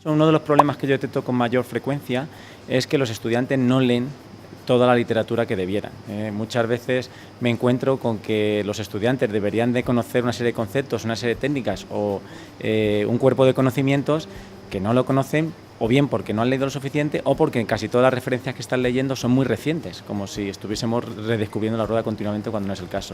Uno de los problemas que yo detecto con mayor frecuencia es que los estudiantes no leen toda la literatura que debieran. Muchas veces me encuentro con que los estudiantes deberían de conocer una serie de conceptos, una serie de técnicas o un cuerpo de conocimientos que no lo conocen, o bien porque no han leído lo suficiente o porque casi todas las referencias que están leyendo son muy recientes, como si estuviésemos redescubriendo la rueda continuamente cuando no es el caso.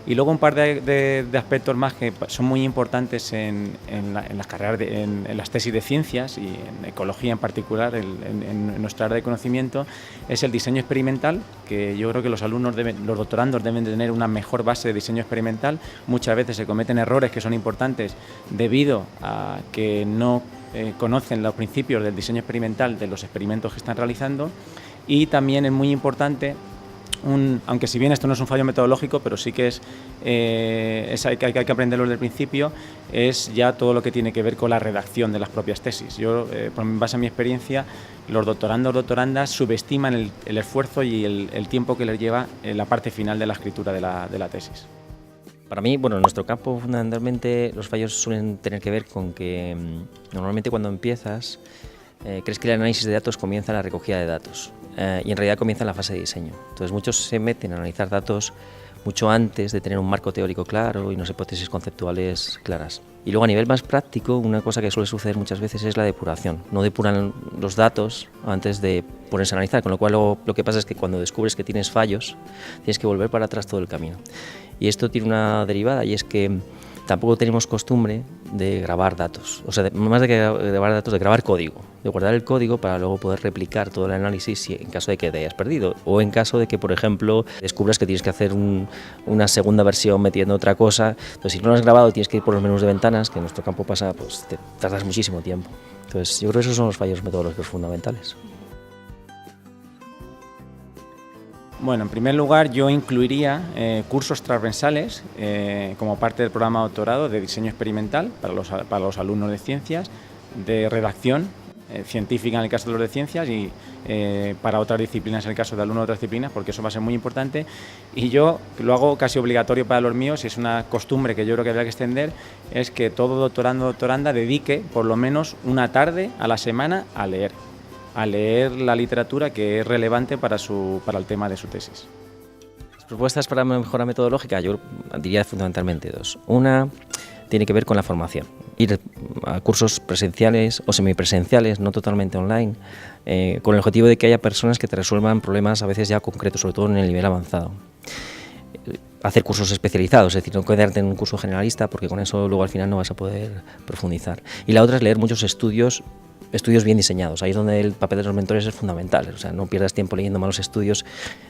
Y luego un par de aspectos más que son muy importantes en las carreras, en las tesis de ciencias y en ecología en particular, en nuestra área de conocimiento, es el diseño experimental, que yo creo que los doctorandos deben tener una mejor base de diseño experimental. Muchas veces se cometen errores que son importantes debido a que no conocen los principios del diseño experimental de los experimentos que están realizando, y también es muy importante, aunque si bien esto no es un fallo metodológico, pero sí que hay que aprenderlo desde el principio, es ya todo lo que tiene que ver con la redacción de las propias tesis. Yo, en base a mi experiencia, los doctorandos o doctorandas subestiman el esfuerzo y el tiempo que les lleva la parte final de la escritura de la tesis. Para mí, bueno, en nuestro campo fundamentalmente los fallos suelen tener que ver con que normalmente cuando empiezas crees que el análisis de datos comienza en la recogida de datos y en realidad comienza en la fase de diseño. Entonces muchos se meten a analizar datos mucho antes de tener un marco teórico claro y unas hipótesis conceptuales claras. Y luego a nivel más práctico, una cosa que suele suceder muchas veces es la depuración. No depuran los datos antes de ponerse a analizar, con lo cual luego lo que pasa es que cuando descubres que tienes fallos, tienes que volver para atrás todo el camino. Y esto tiene una derivada, y es que tampoco tenemos costumbre de grabar datos, o sea, más de que grabar datos, de grabar código, de guardar el código para luego poder replicar todo el análisis en caso de que te hayas perdido, o en caso de que, por ejemplo, descubras que tienes que hacer una segunda versión metiendo otra cosa. Entonces, si no lo has grabado, tienes que ir por los menús de ventanas, que en nuestro campo pasa, pues te tardas muchísimo tiempo. Entonces, yo creo que esos son los fallos metodológicos fundamentales. Bueno, en primer lugar yo incluiría cursos transversales como parte del programa de doctorado de diseño experimental para los alumnos de ciencias, de redacción científica en el caso de los de ciencias y para otras disciplinas en el caso de alumnos de otras disciplinas, porque eso va a ser muy importante. Y yo lo hago casi obligatorio para los míos, y es una costumbre que yo creo que habría que extender, es que todo doctorando o doctoranda dedique por lo menos una tarde a la semana a leer la literatura que es relevante para el tema de su tesis. Las propuestas para mejora metodológica yo diría fundamentalmente dos. Una tiene que ver con la formación. Ir a cursos presenciales o semipresenciales, no totalmente online, con el objetivo de que haya personas que te resuelvan problemas a veces ya concretos, sobre todo en el nivel avanzado. Hacer cursos especializados, es decir, no quedarte en un curso generalista, porque con eso luego al final no vas a poder profundizar. Y la otra es leer muchos estudios bien diseñados. Ahí es donde el papel de los mentores es fundamental. O sea, no pierdas tiempo leyendo malos estudios,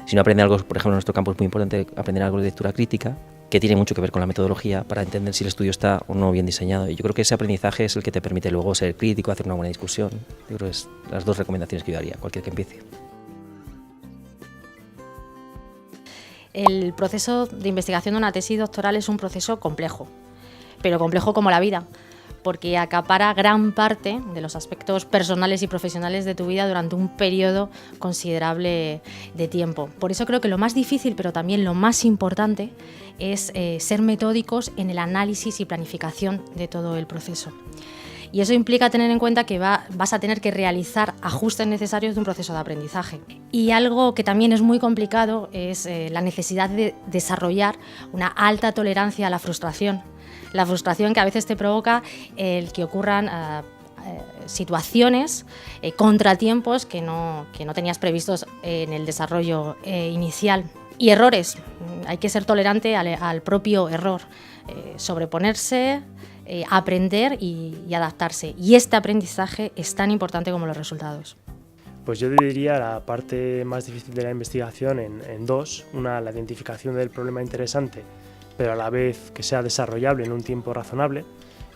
sino aprende algo. Por ejemplo, en nuestro campo es muy importante aprender algo de lectura crítica, que tiene mucho que ver con la metodología para entender si el estudio está o no bien diseñado. Y yo creo que ese aprendizaje es el que te permite luego ser crítico, hacer una buena discusión. Yo creo que es las dos recomendaciones que yo daría a cualquier que empiece. El proceso de investigación de una tesis doctoral es un proceso complejo, pero complejo como la vida, porque acapara gran parte de los aspectos personales y profesionales de tu vida durante un periodo considerable de tiempo. Por eso creo que lo más difícil, pero también lo más importante, es ser metódicos en el análisis y planificación de todo el proceso. Y eso implica tener en cuenta que vas a tener que realizar ajustes necesarios de un proceso de aprendizaje. Y algo que también es muy complicado es la necesidad de desarrollar una alta tolerancia a la frustración. La frustración que a veces te provoca el que ocurran situaciones, contratiempos que no tenías previstos en el desarrollo inicial. Y errores, hay que ser tolerante al propio error, sobreponerse, aprender y adaptarse. Y este aprendizaje es tan importante como los resultados. Pues yo dividiría la parte más difícil de la investigación en dos. Una, la identificación del problema interesante, pero a la vez que sea desarrollable en un tiempo razonable.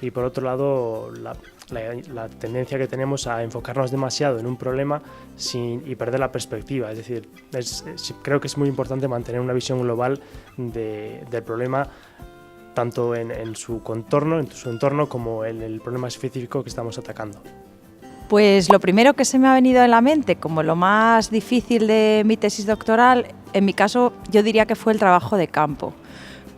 Y por otro lado, la tendencia que tenemos a enfocarnos demasiado en un problema y perder la perspectiva. Es decir, creo que es muy importante mantener una visión global del problema, tanto en su entorno como en el problema específico que estamos atacando. Pues lo primero que se me ha venido a la mente como lo más difícil de mi tesis doctoral, en mi caso yo diría que fue el trabajo de campo,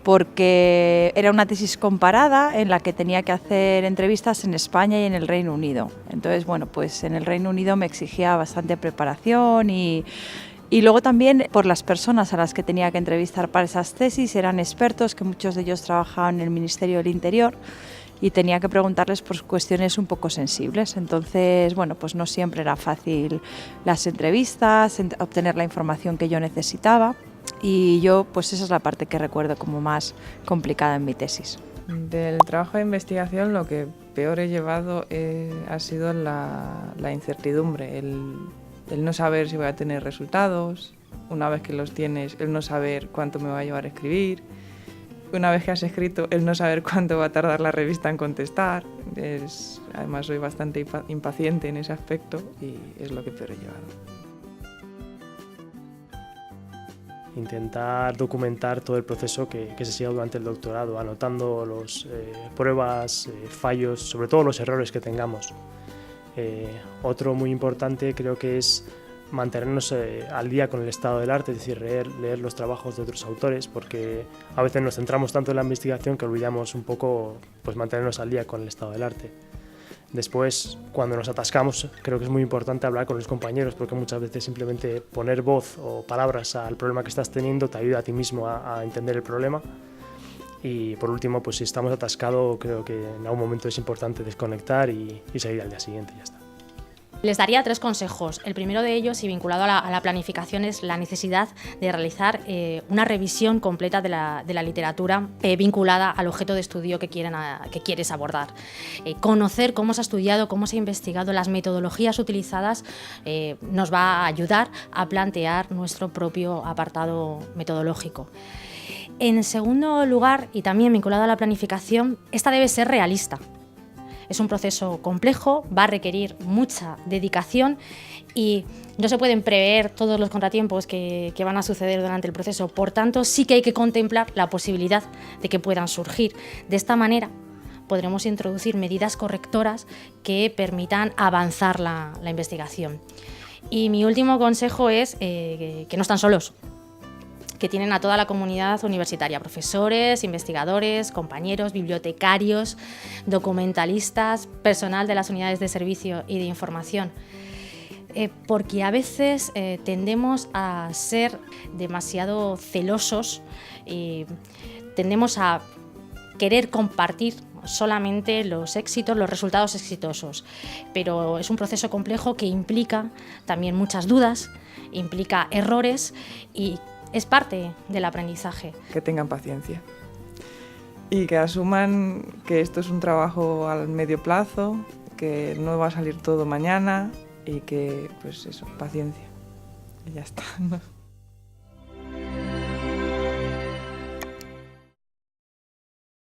porque era una tesis comparada en la que tenía que hacer entrevistas en España y en el Reino Unido. Entonces, bueno, pues en el Reino Unido me exigía bastante preparación y luego también por las personas a las que tenía que entrevistar para esas tesis. Eran expertos, que muchos de ellos trabajaban en el Ministerio del Interior, y tenía que preguntarles por cuestiones un poco sensibles. Entonces, bueno, pues no siempre era fácil las entrevistas, obtener la información que yo necesitaba. Y yo, pues esa es la parte que recuerdo como más complicada en mi tesis. Del trabajo de investigación lo que peor he llevado ha sido la incertidumbre, el no saber si voy a tener resultados, una vez que los tienes, el no saber cuánto me va a llevar a escribir, una vez que has escrito, el no saber cuánto va a tardar la revista en contestar. Además soy bastante impaciente en ese aspecto y es lo que peor he llevado. Intentar documentar todo el proceso que se siga durante el doctorado, anotando las pruebas, fallos, sobre todo los errores que tengamos. Otro muy importante creo que es mantenernos al día con el estado del arte, es decir, leer los trabajos de otros autores, porque a veces nos centramos tanto en la investigación que olvidamos un poco pues, mantenernos al día con el estado del arte. Después, cuando nos atascamos, creo que es muy importante hablar con los compañeros, porque muchas veces simplemente poner voz o palabras al problema que estás teniendo te ayuda a ti mismo a entender el problema. Y por último, pues si estamos atascados, creo que en algún momento es importante desconectar y seguir al día siguiente y ya está. Les daría 3 consejos. El primero de ellos, y vinculado a la planificación, es la necesidad de realizar una revisión completa de la literatura vinculada al objeto de estudio que quieres abordar. Conocer cómo se ha estudiado, cómo se ha investigado, las metodologías utilizadas nos va a ayudar a plantear nuestro propio apartado metodológico. En segundo lugar, y también vinculado a la planificación, esta debe ser realista. Es un proceso complejo, va a requerir mucha dedicación y no se pueden prever todos los contratiempos que van a suceder durante el proceso. Por tanto, sí que hay que contemplar la posibilidad de que puedan surgir. De esta manera podremos introducir medidas correctoras que permitan avanzar la investigación. Y mi último consejo es que no están solos, que tienen a toda la comunidad universitaria, profesores, investigadores, compañeros, bibliotecarios, documentalistas, personal de las unidades de servicio y de información. Porque a veces tendemos a ser demasiado celosos y tendemos a querer compartir solamente los éxitos, los resultados exitosos. Pero es un proceso complejo que implica también muchas dudas, implica errores y es parte del aprendizaje. Que tengan paciencia y que asuman que esto es un trabajo al medio plazo, que no va a salir todo mañana y que, pues eso, paciencia. Y ya está, ¿no?